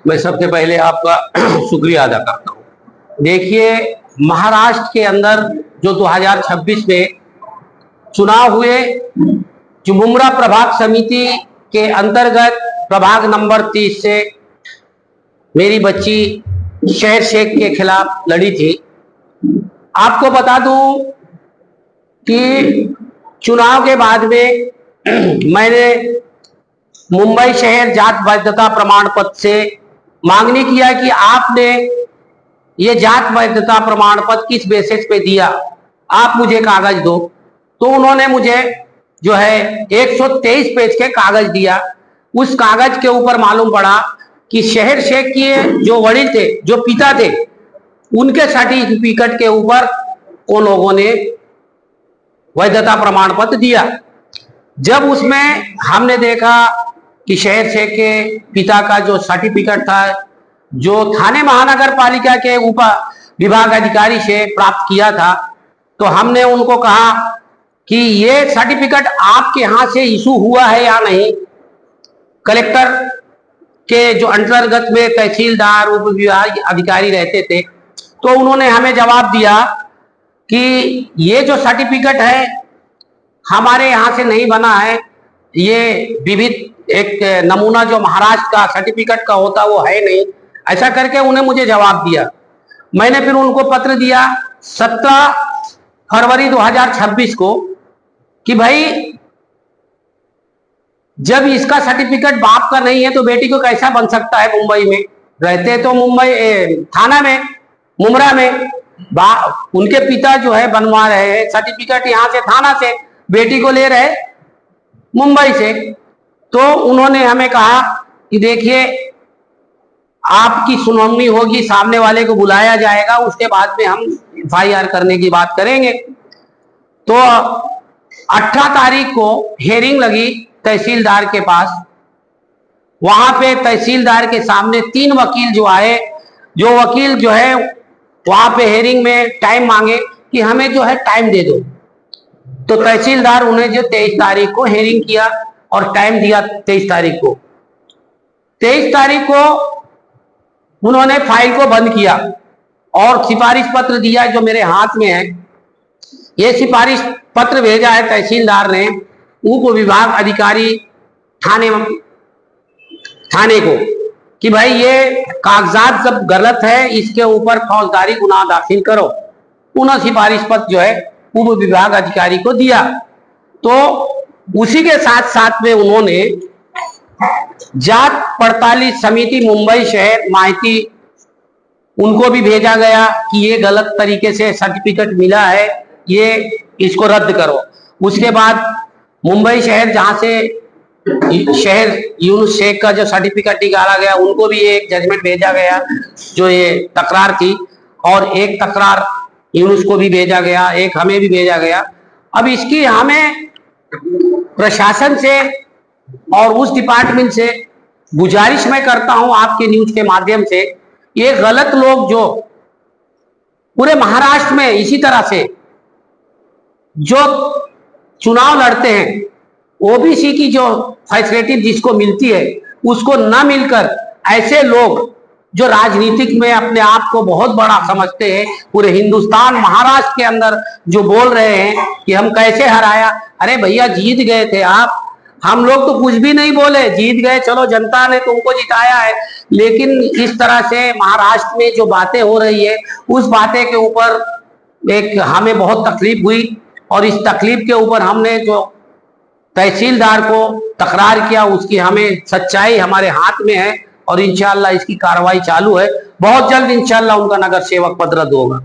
मैं सबसे पहले आपका शुक्रिया अदा करता हूँ। देखिए, महाराष्ट्र के अंदर जो 2026 में चुनाव हुए, जो मुंब्रा प्रभाग समिति के अंतर्गत प्रभाग नंबर 30 से मेरी बच्ची शहर शेख के खिलाफ लड़ी थी। आपको बता दूं कि चुनाव के बाद में मैंने मुंबई शहर जात वैधता प्रमाण पत्र से मांगनी किया कि आपने ये जात वैधता प्रमाण पत्र किस बेसिस पे दिया, आप मुझे कागज दो। तो उन्होंने मुझे जो है 123 पेज के कागज दिया। उस कागज के ऊपर मालूम पड़ा कि शहर शेख के जो वडील थे, जो पिता थे, उनके सर्टिफिकेट के ऊपर उन लोगों ने वैधता प्रमाण पत्र दिया। जब उसमें हमने देखा कि शहर शेख के पिता का जो सर्टिफिकेट था, जो थाने महानगर पालिका के उप विभाग अधिकारी से प्राप्त किया था, तो हमने उनको कहा कि ये सर्टिफिकेट आपके यहाँ से इशू हुआ है या नहीं। कलेक्टर के जो अंतर्गत में तहसीलदार उप विभाग अधिकारी रहते थे, तो उन्होंने हमें जवाब दिया कि ये जो सर्टिफिकेट है हमारे यहाँ से नहीं बना है, ये विविध एक नमूना जो महाराष्ट्र का सर्टिफिकेट का होता वो है नहीं। ऐसा करके उन्हें मुझे जवाब दिया। मैंने फिर उनको पत्र दिया 17 फरवरी 2026 को कि भाई, जब इसका सर्टिफिकेट बाप का नहीं है तो बेटी को कैसा बन सकता है। मुंबई में रहते तो मुंबई थाना में, मुंब्रा में उनके पिता जो है बनवा रहे हैं सर्टिफिकेट, यहाँ से थाना से बेटी को ले रहे मुंबई से। तो उन्होंने हमें कहा कि देखिए, आपकी सुनवाई होगी, सामने वाले को बुलाया जाएगा, उसके बाद में हम FIR करने की बात करेंगे। तो 18 तारीख को हेयरिंग लगी तहसीलदार के पास। वहां पे तहसीलदार के सामने 3 वकील जो आए, जो वकील जो है वहां पे हेयरिंग में टाइम मांगे कि हमें जो है टाइम दे दो। तो तहसीलदार उन्हें जो 23 तारीख को हेयरिंग किया और टाइम दिया 23 तारीख को। 23 तारीख को उन्होंने फाइल को बंद किया और सिफारिश पत्र दिया जो मेरे हाथ में है। ये सिफारिश पत्र भेजा है तहसीलदार ने उप विभाग अधिकारी थाने को कि भाई ये कागजात सब गलत है, इसके ऊपर फौजदारी गुनाह दाखिल करो। पुनः सिफारिश पत्र जो है उप विभाग अधिकारी को दिया। तो उसी के साथ साथ में उन्होंने जात पड़ताली समिति मुंबई शहर माहिती उनको भी भेजा गया कि ये गलत तरीके से सर्टिफिकेट मिला है, ये इसको रद्द करो। उसके बाद मुंबई शहर जहां से शहर यूनुस शेख का जो सर्टिफिकेट निकाला गया, उनको भी एक जजमेंट भेजा गया जो ये तकरार थी, और एक तकरार यूनुस को भी भेजा गया, एक हमें भी भेजा गया। अब इसकी हमें प्रशासन से और उस डिपार्टमेंट से गुजारिश मैं करता हूं आपके न्यूज के माध्यम से, ये गलत लोग जो पूरे महाराष्ट्र में इसी तरह से जो चुनाव लड़ते हैं, ओबीसी की जो फैसिलिटी जिसको मिलती है उसको न मिलकर ऐसे लोग जो राजनीतिक में अपने आप को बहुत बड़ा समझते हैं, पूरे हिंदुस्तान महाराष्ट्र के अंदर जो बोल रहे हैं कि हम कैसे हराया। अरे भैया, जीत गए थे आप, हम लोग तो कुछ भी नहीं बोले, जीत गए, चलो जनता ने तुमको जिताया है। लेकिन इस तरह से महाराष्ट्र में जो बातें हो रही है, उस बातें के ऊपर एक हमें बहुत तकलीफ हुई, और इस तकलीफ के ऊपर हमने जो तहसीलदार को तकरार किया, उसकी हमें सच्चाई हमारे हाथ में है, और इंशाल्लाह इसकी कार्रवाई चालू है। बहुत जल्द इंशाल्लाह उनका नगर सेवक पद रद्द होगा।